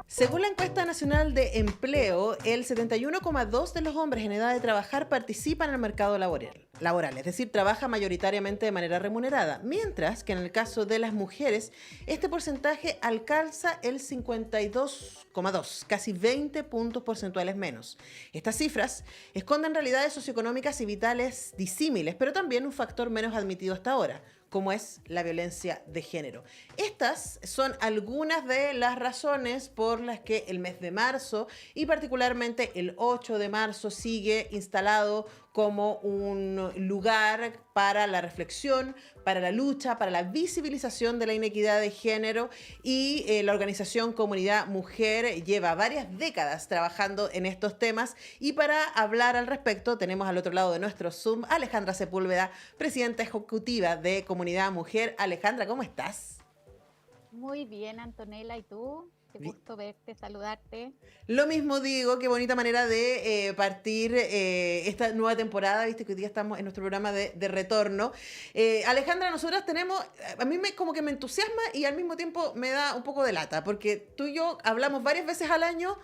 Según la encuesta nacional de empleo, el 71,2% de los hombres en edad de trabajar participan en el mercado laboral, es decir, trabaja mayoritariamente de manera remunerada, mientras que en el caso de las mujeres, este porcentaje alcanza el 52,2%, casi 20 puntos porcentuales menos. Estas cifras esconden realidades socioeconómicas y vitales disímiles, pero también un factor menos admitido hasta ahora, como es la violencia de género. Estas son algunas de las razones por las que el mes de marzo y particularmente el 8 de marzo sigue instalado como un lugar para la reflexión, para la lucha, para la visibilización de la inequidad de género y la organización Comunidad Mujer lleva varias décadas trabajando en estos temas y para hablar al respecto tenemos al otro lado de nuestro Zoom a Alejandra Sepúlveda, presidenta ejecutiva de Comunidad Mujer. Alejandra, ¿cómo estás? Muy bien, Antonella, ¿y tú? Qué gusto verte, saludarte. Lo mismo digo, qué bonita manera de partir esta nueva temporada, viste que hoy día estamos en nuestro programa de retorno. Alejandra, nosotras tenemos, a mí como que me entusiasma y al mismo tiempo me da un poco de lata, porque tú y yo hablamos varias veces al año,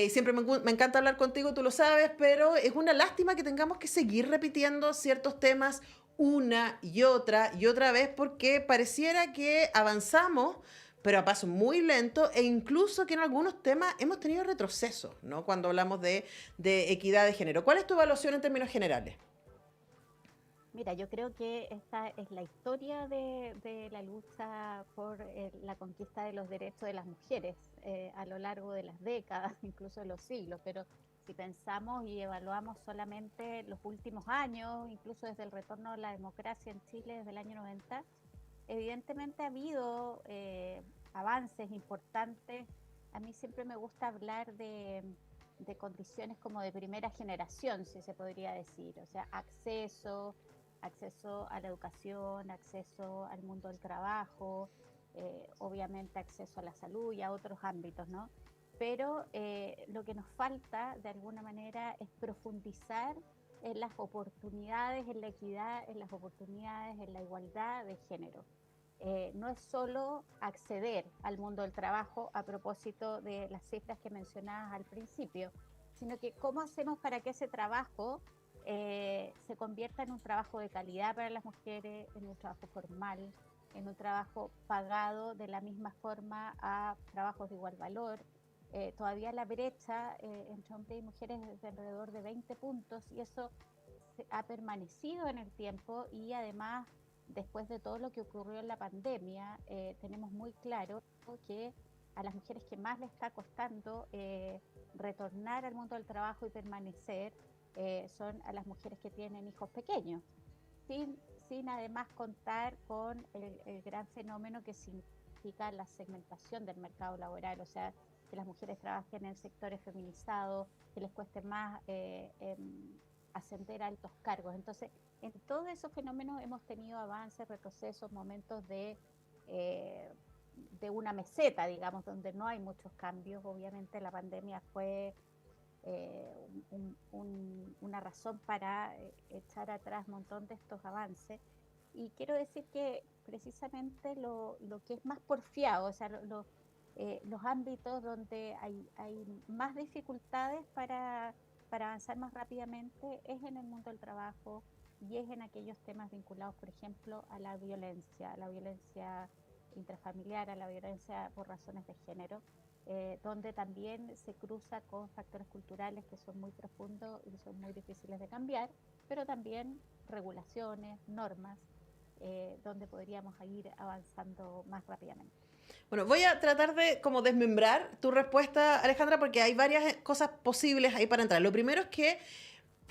siempre me encanta hablar contigo, tú lo sabes, pero es una lástima que tengamos que seguir repitiendo ciertos temas una y otra vez, porque pareciera que avanzamos pero a paso muy lento e incluso que en algunos temas hemos tenido retrocesos, ¿no? Cuando hablamos de equidad de género. ¿Cuál es tu evaluación en términos generales? Mira, yo creo que esta es la historia de la lucha por la conquista de los derechos de las mujeres a lo largo de las décadas, incluso de los siglos, pero si pensamos y evaluamos solamente los últimos años, incluso desde el retorno a la democracia en Chile desde el año 90, evidentemente ha habido avances importantes. A mí siempre me gusta hablar de condiciones como de primera generación, si se podría decir, o sea, acceso a la educación, acceso al mundo del trabajo, obviamente acceso a la salud y a otros ámbitos, ¿no? Pero lo que nos falta de alguna manera es profundizar en las oportunidades, en la equidad, en las oportunidades, en la igualdad de género. No es solo acceder al mundo del trabajo a propósito de las cifras que mencionabas al principio, sino que cómo hacemos para que ese trabajo se convierta en un trabajo de calidad para las mujeres, en un trabajo formal, en un trabajo pagado de la misma forma a trabajos de igual valor. Todavía la brecha entre hombres y mujeres es de alrededor de 20 puntos y eso ha permanecido en el tiempo y además después de todo lo que ocurrió en la pandemia, tenemos muy claro que a las mujeres que más les está costando retornar al mundo del trabajo y permanecer son a las mujeres que tienen hijos pequeños, sin, sin además contar con el gran fenómeno que significa la segmentación del mercado laboral, o sea, que las mujeres trabajen en sectores feminizados, que les cueste más ascender a altos cargos. Entonces, en todos esos fenómenos hemos tenido avances, retrocesos, momentos eh, de una meseta, digamos, donde no hay muchos cambios. Obviamente la pandemia fue una razón para echar atrás un montón de estos avances. Y quiero decir que precisamente lo que es más porfiado, o sea, los ámbitos donde hay más dificultades para avanzar más rápidamente es en el mundo del trabajo y es en aquellos temas vinculados, por ejemplo, a la violencia intrafamiliar, a la violencia por razones de género, donde también se cruza con factores culturales que son muy profundos y son muy difíciles de cambiar, pero también regulaciones, normas, donde podríamos ir avanzando más rápidamente. Bueno, voy a tratar de como desmembrar tu respuesta, Alejandra, porque hay varias cosas posibles ahí para entrar. Lo primero es que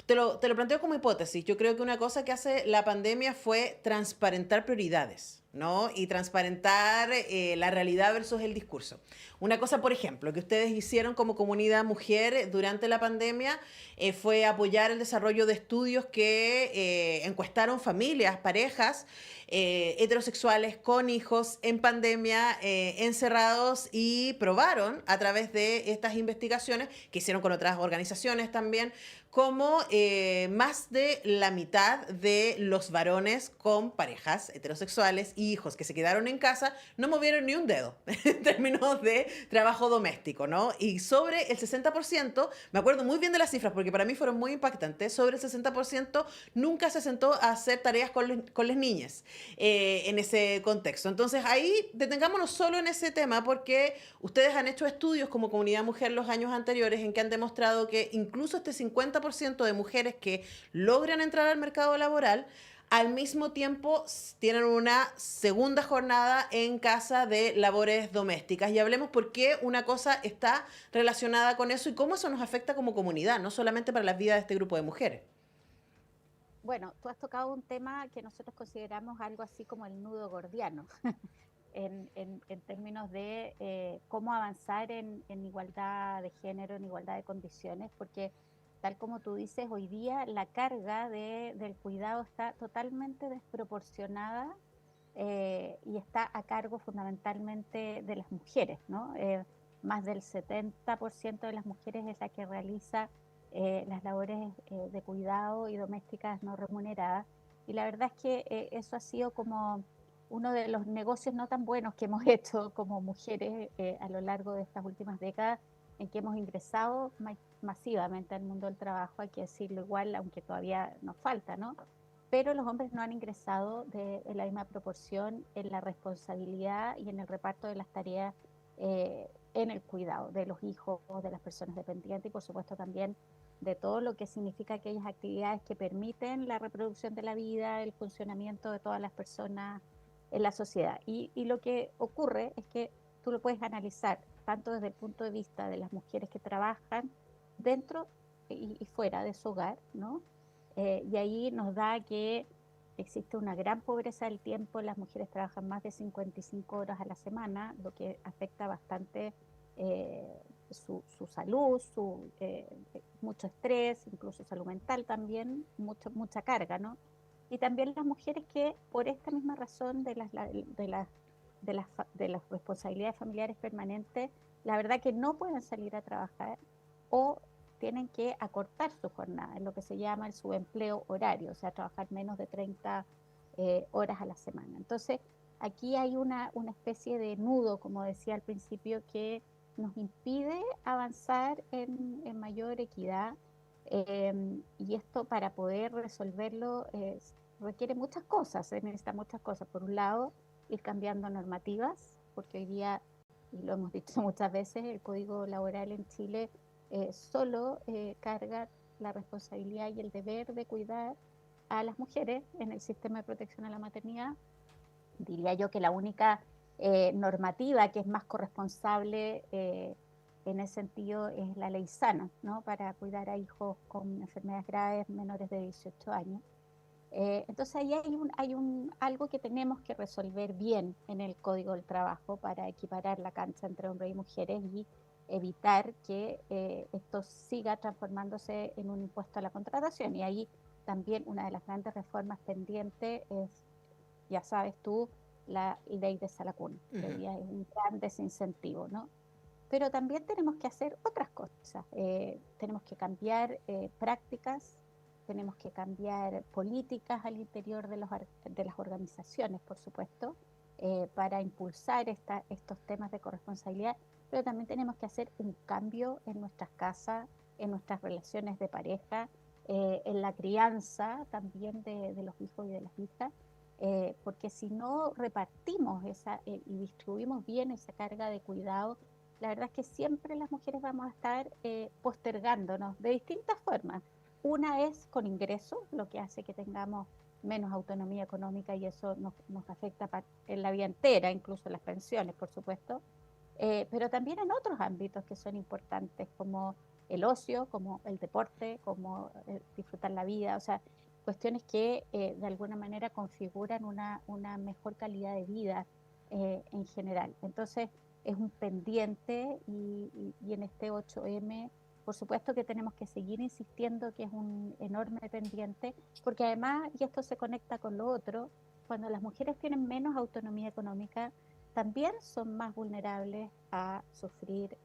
te lo planteo como hipótesis. Yo creo que una cosa que hace la pandemia fue transparentar prioridades, ¿no? Y transparentar la realidad versus el discurso. Una cosa, por ejemplo, que ustedes hicieron como comunidad mujer durante la pandemia fue apoyar el desarrollo de estudios que encuestaron familias, parejas heterosexuales con hijos en pandemia, encerrados y probaron a través de estas investigaciones que hicieron con otras organizaciones también, como más de la mitad de los varones con parejas heterosexuales hijos que se quedaron en casa no movieron ni un dedo en términos de trabajo doméstico, ¿no? Y sobre el 60%, me acuerdo muy bien de las cifras porque para mí fueron muy impactantes, sobre el 60% nunca se sentó a hacer tareas con las niñas en ese contexto. Entonces ahí detengámonos solo en ese tema porque ustedes han hecho estudios como Comunidad Mujer los años anteriores en que han demostrado que incluso este 50% de mujeres que logran entrar al mercado laboral al mismo tiempo tienen una segunda jornada en casa de labores domésticas. Y hablemos por qué una cosa está relacionada con eso y cómo eso nos afecta como comunidad, no solamente para las vidas de este grupo de mujeres. Bueno, tú has tocado un tema que nosotros consideramos algo así como el nudo gordiano, en términos de cómo avanzar en igualdad de género, en igualdad de condiciones, porque tal como tú dices, hoy día la carga del cuidado está totalmente desproporcionada y está a cargo fundamentalmente de las mujeres, ¿no? Más del 70% de las mujeres es la que realiza las labores de cuidado y domésticas no remuneradas. Y la verdad es que eso ha sido como uno de los negocios no tan buenos que hemos hecho como mujeres a lo largo de estas últimas décadas, en que hemos ingresado masivamente al mundo del trabajo, hay que decirlo igual, aunque todavía nos falta, ¿no? Pero los hombres no han ingresado en la misma proporción en la responsabilidad y en el reparto de las tareas en el cuidado de los hijos, de las personas dependientes y por supuesto también de todo lo que significa aquellas actividades que permiten la reproducción de la vida, el funcionamiento de todas las personas en la sociedad. Y lo que ocurre es que tú lo puedes analizar tanto desde el punto de vista de las mujeres que trabajan dentro y fuera de su hogar, ¿no? Y ahí nos da que existe una gran pobreza del tiempo, las mujeres trabajan más de 55 horas a la semana, lo que afecta bastante su salud, mucho estrés, incluso salud mental también, mucha carga, ¿no? Y también las mujeres que por esta misma razón de las responsabilidades familiares permanentes, la verdad que no pueden salir a trabajar o tienen que acortar su jornada, en lo que se llama el subempleo horario, o sea, trabajar menos de 30 horas a la semana. Entonces, aquí hay una especie de nudo, como decía al principio, que nos impide avanzar en mayor equidad y esto para poder resolverlo requiere muchas cosas, se necesita muchas cosas. Por un lado, ir cambiando normativas, porque hoy día, y lo hemos dicho muchas veces, el Código Laboral en Chile solo carga la responsabilidad y el deber de cuidar a las mujeres en el sistema de protección a la maternidad. Diría yo que la única normativa que es más corresponsable en ese sentido es la ley SANA, ¿no? Para cuidar a hijos con enfermedades graves menores de 18 años. Entonces ahí algo que tenemos que resolver bien en el Código del Trabajo para equiparar la cancha entre hombres y mujeres y evitar que esto siga transformándose en un impuesto a la contratación. Y ahí también una de las grandes reformas pendientes es, ya sabes tú, la ley de Salacún, que hoy día es un gran desincentivo, ¿no? Pero también tenemos que hacer otras cosas. Tenemos que cambiar prácticas, tenemos que cambiar políticas al interior de las organizaciones, por supuesto, para impulsar estos temas de corresponsabilidad, pero también tenemos que hacer un cambio en nuestras casas, en nuestras relaciones de pareja, en la crianza también de los hijos y de las hijas, porque si no repartimos y distribuimos bien esa carga de cuidado, la verdad es que siempre las mujeres vamos a estar postergándonos de distintas formas. Una es con ingresos, lo que hace que tengamos menos autonomía económica y eso nos afecta en la vida entera, incluso las pensiones, por supuesto, pero también en otros ámbitos que son importantes, como el ocio, como el deporte, como disfrutar la vida, o sea, cuestiones que de alguna manera configuran una mejor calidad de vida en general. Entonces, es un pendiente y en este 8M, por supuesto que tenemos que seguir insistiendo que es un enorme pendiente, porque además, y esto se conecta con lo otro, cuando las mujeres tienen menos autonomía económica, también son más vulnerables a sufrir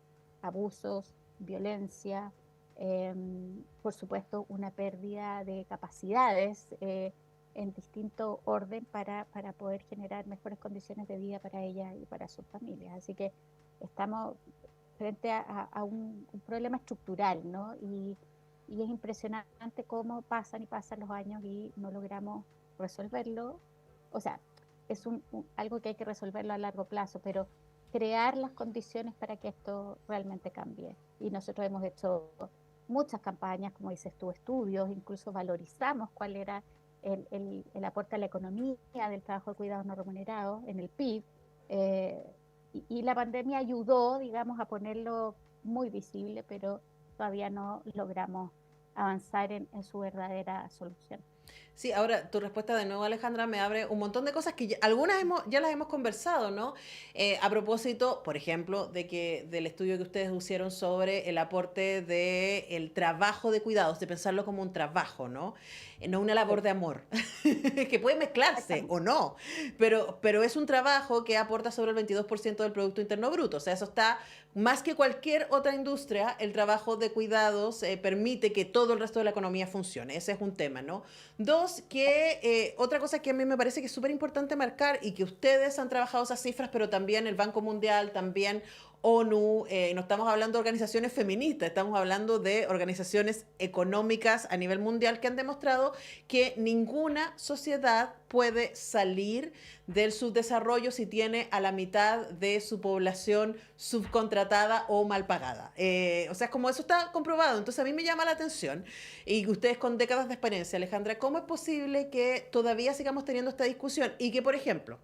abusos, violencia, por supuesto una pérdida de capacidades en distinto orden para poder generar mejores condiciones de vida para ella y para sus familias. Así que estamos frente a un problema estructural, ¿no? Y es impresionante cómo pasan y pasan los años y no logramos resolverlo. O sea, es algo que hay que resolverlo a largo plazo, pero crear las condiciones para que esto realmente cambie. Y nosotros hemos hecho muchas campañas, como dices tú, estudios, incluso valorizamos cuál era el aporte a la economía del trabajo de cuidados no remunerados en el PIB. Y la pandemia ayudó, digamos, a ponerlo muy visible, pero todavía no logramos avanzar en su verdadera solución. Sí, ahora tu respuesta de nuevo, Alejandra, me abre un montón de cosas que algunas ya las hemos conversado, ¿no? A propósito, por ejemplo, del estudio que ustedes hicieron sobre el aporte del trabajo de cuidados, de pensarlo como un trabajo, ¿no? No una labor Sí, de amor, que puede mezclarse exactamente. o no, pero es un trabajo que aporta sobre el 22% del Producto Interno Bruto, o sea, eso está más que cualquier otra industria, el trabajo de cuidados permite que todo el resto de la economía funcione, ese es un tema, ¿no? Dos, que otra cosa que a mí me parece que es súper importante marcar y que ustedes han trabajado esas cifras, pero también el Banco Mundial, también ONU, no estamos hablando de organizaciones feministas, estamos hablando de organizaciones económicas a nivel mundial que han demostrado que ninguna sociedad puede salir del subdesarrollo si tiene a la mitad de su población subcontratada o mal pagada. O sea, como eso está comprobado. Entonces a mí me llama la atención, y ustedes con décadas de experiencia, Alejandra, ¿cómo es posible que todavía sigamos teniendo esta discusión? Y que, por ejemplo,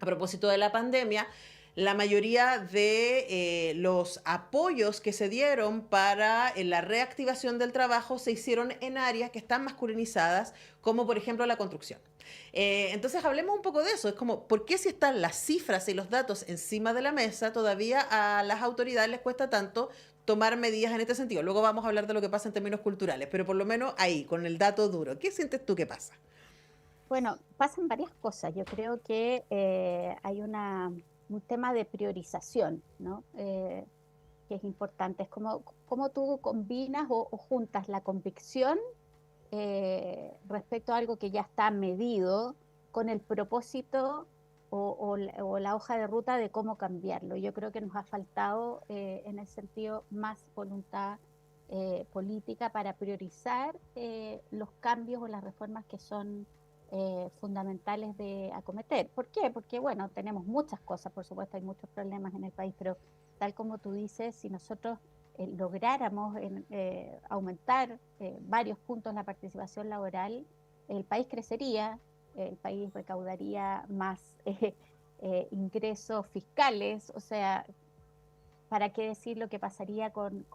a propósito de la pandemia, la mayoría de los apoyos que se dieron para la reactivación del trabajo se hicieron en áreas que están masculinizadas, como por ejemplo la construcción. Entonces hablemos un poco de eso. Es como, ¿por qué si están las cifras y los datos encima de la mesa, todavía a las autoridades les cuesta tanto tomar medidas en este sentido? Luego vamos a hablar de lo que pasa en términos culturales, pero por lo menos ahí, con el dato duro. ¿Qué sientes tú que pasa? Bueno, pasan varias cosas. Yo creo que hay un tema de priorización, ¿no? Que es importante. Es como tú combinas o juntas la convicción respecto a algo que ya está medido con el propósito o la hoja de ruta de cómo cambiarlo. Yo creo que nos ha faltado en ese sentido más voluntad política para priorizar los cambios o las reformas que son fundamentales de acometer. ¿Por qué? Porque, bueno, tenemos muchas cosas, por supuesto, hay muchos problemas en el país, pero tal como tú dices, si nosotros lográramos aumentar varios puntos la participación laboral, el país crecería, el país recaudaría más ingresos fiscales, o sea, ¿para qué decir lo que pasaría con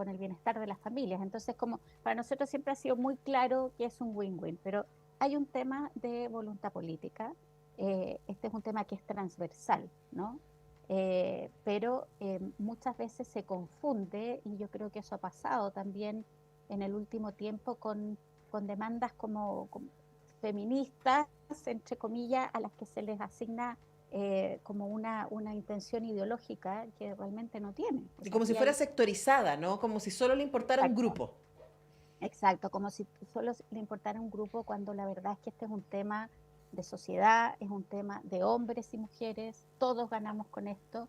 el bienestar de las familias? Entonces, como para nosotros siempre ha sido muy claro que es un win-win, pero hay un tema de voluntad política, este es un tema que es transversal, ¿no? Pero muchas veces se confunde, y yo creo que eso ha pasado también en el último tiempo con demandas como feministas, entre comillas, a las que se les asigna como una intención ideológica que realmente no tiene. O Y sea, como si aquí fuera hay, sectorizada, ¿no? Como si solo le importara un exacto, grupo. exacto, como si solo le importara un grupo cuando la verdad es que este es un tema de sociedad, es un tema de hombres y mujeres, todos ganamos con esto.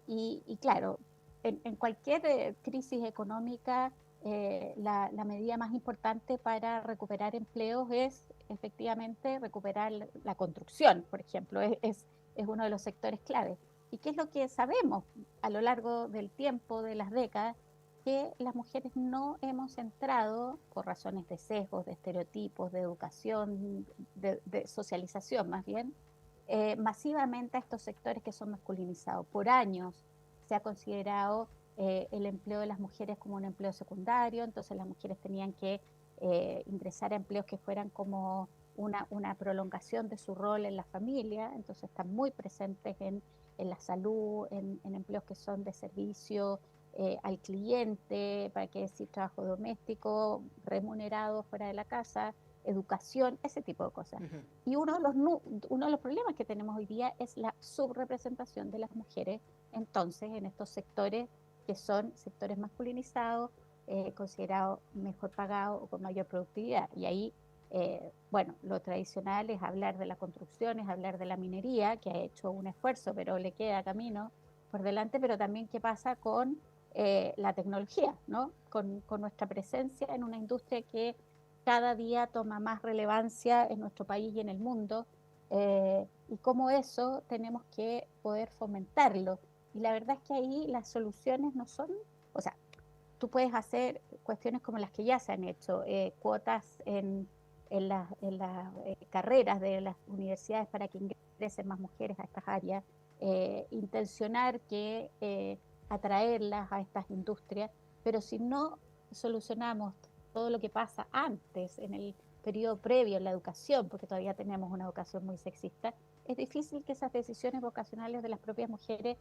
Y claro, en cualquier crisis económica, la medida más importante para recuperar empleos es efectivamente recuperar la construcción, por ejemplo, es uno de los sectores clave. ¿Y qué es lo que sabemos a lo largo del tiempo, de las décadas? Que las mujeres no hemos entrado, por razones de sesgos, de estereotipos, de educación, de socialización más bien, masivamente a estos sectores que son masculinizados. Por años se ha considerado el empleo de las mujeres como un empleo secundario, entonces las mujeres tenían que ingresar a empleos que fueran como una prolongación de su rol en la familia, entonces están muy presentes en la salud, en empleos que son de servicio al cliente, para qué decir trabajo doméstico, remunerado fuera de la casa, educación, ese tipo de cosas. Ujú. Y uno de los problemas que tenemos hoy día es la subrepresentación de las mujeres, entonces, en estos sectores que son sectores masculinizados, considerados mejor pagados o con mayor productividad. Y ahí Bueno, lo tradicional es hablar de la construcción, es hablar de la minería, que ha hecho un esfuerzo, pero le queda camino por delante, pero también qué pasa con la tecnología, ¿no? Con nuestra presencia en una industria que cada día toma más relevancia en nuestro país y en el mundo, y cómo eso tenemos que poder fomentarlo. Y la verdad es que ahí las soluciones no son, o sea, tú puedes hacer cuestiones como las que ya se han hecho, cuotas en las carreras de las universidades para que ingresen más mujeres a estas áreas, intencionar que atraerlas a estas industrias, pero si no solucionamos todo lo que pasa antes, en el periodo previo en la educación, porque todavía tenemos una educación muy sexista, es difícil que esas decisiones vocacionales de las propias mujeres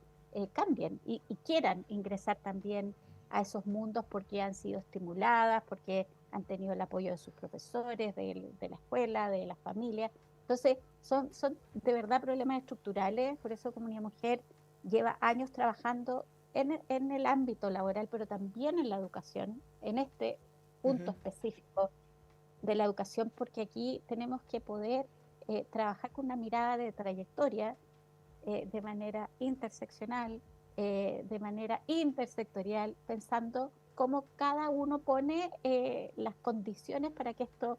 cambien y quieran ingresar también a esos mundos porque han sido estimuladas, porque han tenido el apoyo de sus profesores, de la escuela, de la familia. Entonces, son de verdad problemas estructurales, por eso Comunidad Mujer lleva años trabajando en el ámbito laboral, pero también en la educación, en este punto Ujú. específico de la educación, porque aquí tenemos que poder trabajar con una mirada de trayectoria, de manera interseccional, de manera intersectorial, pensando cómo cada uno pone las condiciones para que esto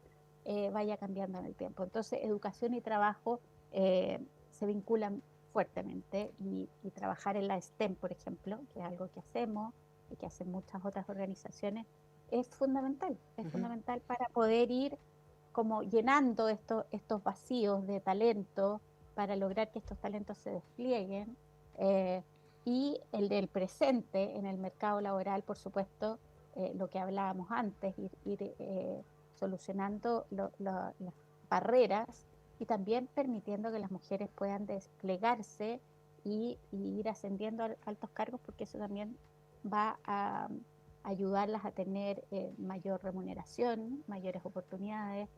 vaya cambiando en el tiempo. Entonces, educación y trabajo se vinculan fuertemente y trabajar en la STEM, por ejemplo, que es algo que hacemos y que hacen muchas otras organizaciones, es Ujú. fundamental para poder ir como llenando estos vacíos de talento para lograr que estos talentos se desplieguen. eh, y el del presente en el mercado laboral, por supuesto, lo que hablábamos antes, ir solucionando las barreras y también permitiendo que las mujeres puedan desplegarse y ir ascendiendo a altos cargos, porque eso también va a ayudarlas a tener mayor remuneración, mayores oportunidades,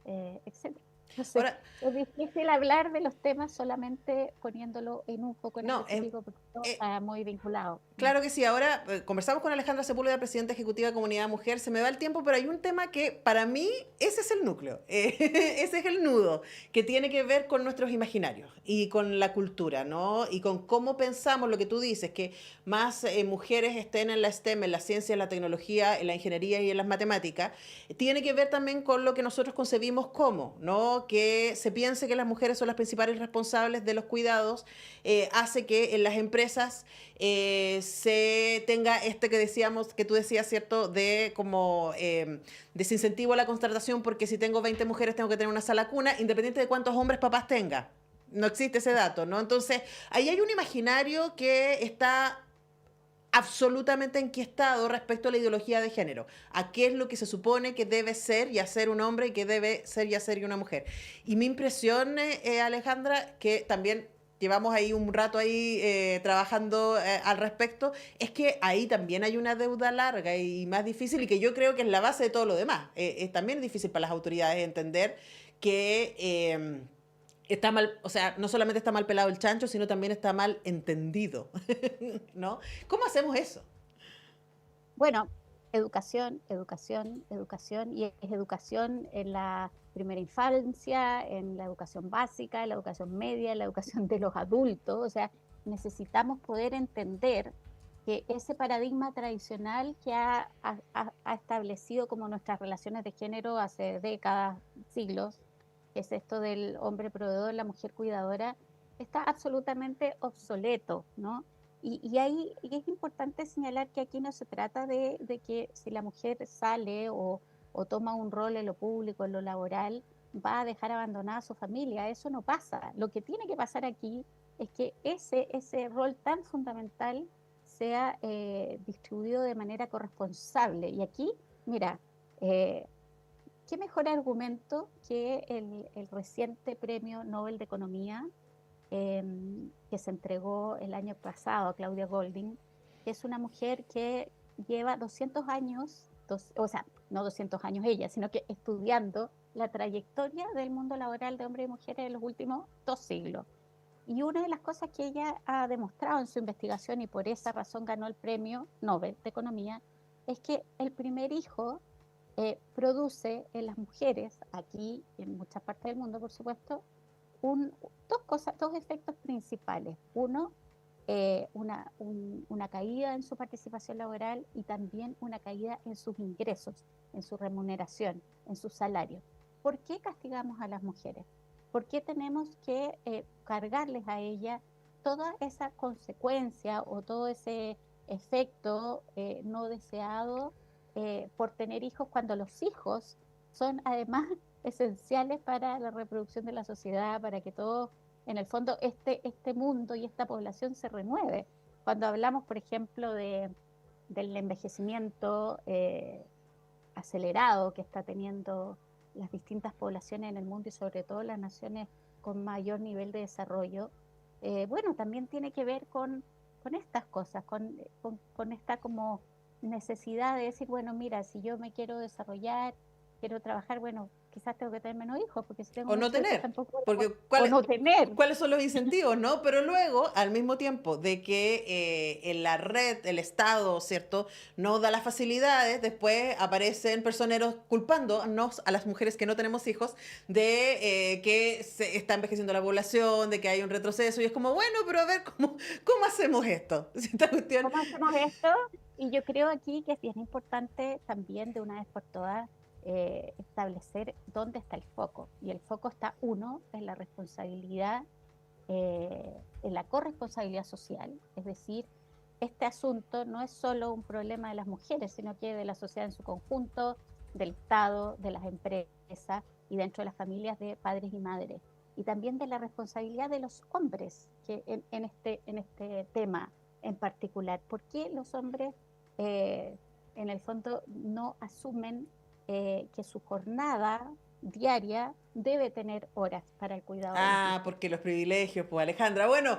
etcétera. Entonces, Ahora, es difícil hablar de los temas solamente poniéndolo en un foco en no, específico porque todo eh, está muy vinculado. claro que sí. Ahora conversamos con Alejandra Sepúlveda, presidenta ejecutiva de Comunidad Mujer. Se me va el tiempo, pero hay un tema que para mí ese es el núcleo, ese es el nudo, que tiene que ver con nuestros imaginarios y con la cultura, ¿no? Y con cómo pensamos lo que tú dices, que más mujeres estén en la STEM, en la ciencia, en la tecnología, en la ingeniería y en las matemáticas. Tiene que ver también con lo que nosotros concebimos como, ¿no? Que se piense que las mujeres son las principales responsables de los cuidados, hace que en las empresas se tenga este que decíamos, que tú decías, ¿cierto? De como desincentivo a la contratación, porque si tengo 20 mujeres tengo que tener una sala cuna, independiente de cuántos hombres papás tenga. No existe ese dato, ¿no? Entonces, ahí hay un imaginario que está absolutamente enquiestado respecto a la ideología de género, a qué es lo que se supone que debe ser y hacer un hombre y que debe ser y hacer una mujer. Y mi impresión, Alejandra, que también llevamos ahí un rato ahí trabajando al respecto, es que ahí también hay una deuda larga y más difícil y que yo creo que es la base de todo lo demás. Es también difícil para las autoridades entender que está mal, o sea, no solamente está mal pelado el chancho, sino también está mal entendido, ¿no? ¿Cómo hacemos eso? Bueno, educación, educación, educación, y es educación en la primera infancia, en la educación básica, en la educación media, en la educación de los adultos. O sea, necesitamos poder entender que ese paradigma tradicional que ha establecido como nuestras relaciones de género hace décadas, siglos, que es esto del hombre proveedor, la mujer cuidadora, está absolutamente obsoleto, ¿no? Y es importante señalar que aquí no se trata de que si la mujer sale o toma un rol en lo público, en lo laboral, va a dejar abandonada a su familia. Eso no pasa. Lo que tiene que pasar aquí es que ese rol tan fundamental sea distribuido de manera corresponsable. Y aquí, mira, eh, ¿qué mejor argumento que el reciente Premio Nobel de Economía que se entregó el año pasado a Claudia Golding, que es una mujer que lleva 200 años, o sea, no 200 años ella, sino que estudiando la trayectoria del mundo laboral de hombres y mujeres en los últimos 2 siglos. Y una de las cosas que ella ha demostrado en su investigación, y por esa razón ganó el Premio Nobel de Economía, es que el primer hijo produce en las mujeres, aquí en muchas partes del mundo, por supuesto, dos efectos principales. Uno, una caída en su participación laboral y también una caída en sus ingresos, en su remuneración, en su salario. ¿Por qué castigamos a las mujeres? ¿Por qué tenemos que cargarles a ellas toda esa consecuencia o todo ese efecto no deseado por tener hijos cuando los hijos son además esenciales para la reproducción de la sociedad, para que todo, en el fondo, este mundo y esta población se renueve? Cuando hablamos, por ejemplo, del envejecimiento acelerado que está teniendo las distintas poblaciones en el mundo y sobre todo las naciones con mayor nivel de desarrollo, bueno, también tiene que ver con estas cosas, con esta como necesidad de decir, bueno, mira, si yo me quiero desarrollar, quiero trabajar, bueno, quizás tengo que tener menos hijos, porque si tengo O no muchos hijos tener, tampoco, porque o no tener. ¿cuáles son los incentivos, no? Pero luego, al mismo tiempo de que en la red, el Estado, ¿cierto?, no da las facilidades, después aparecen personeros culpándonos a las mujeres que no tenemos hijos de que se está envejeciendo la población, de que hay un retroceso, y es como, bueno, pero a ver, ¿cómo hacemos esto? Esta cuestión. ¿Cómo hacemos esto? Y yo creo aquí que es bien importante también de una vez por todas establecer dónde está el foco. Y el foco está, uno, en la responsabilidad, en la corresponsabilidad social. Es decir, este asunto no es solo un problema de las mujeres, sino que de la sociedad en su conjunto, del Estado, de las empresas y dentro de las familias de padres y madres. Y también de la responsabilidad de los hombres que en este tema en particular. ¿Por qué los hombres en el fondo no asumen que su jornada diaria debe tener horas para el cuidado de los Ah, hijos? porque los privilegios, pues Alejandra. Bueno,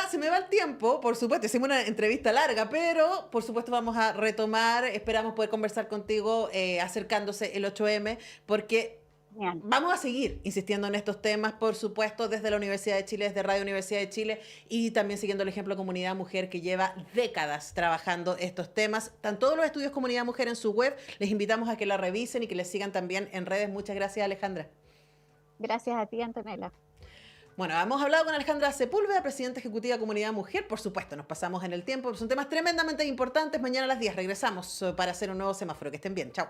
se me va el tiempo, por supuesto, hicimos una entrevista larga, pero por supuesto vamos a retomar, esperamos poder conversar contigo acercándose el 8M, porque Genial. vamos a seguir insistiendo en estos temas, por supuesto, desde la Universidad de Chile, desde Radio Universidad de Chile, y también siguiendo el ejemplo de Comunidad Mujer, que lleva décadas trabajando estos temas. Están todos los estudios Comunidad Mujer en su web, les invitamos a que la revisen y que les sigan también en redes. Muchas gracias, Alejandra. Gracias a ti, Antonella. Bueno, hemos hablado con Alejandra Sepúlveda, presidenta ejecutiva de Comunidad Mujer. Por supuesto, nos pasamos en el tiempo. Son temas tremendamente importantes. Mañana a las 10 regresamos para hacer un nuevo semáforo. Que estén bien. Chao.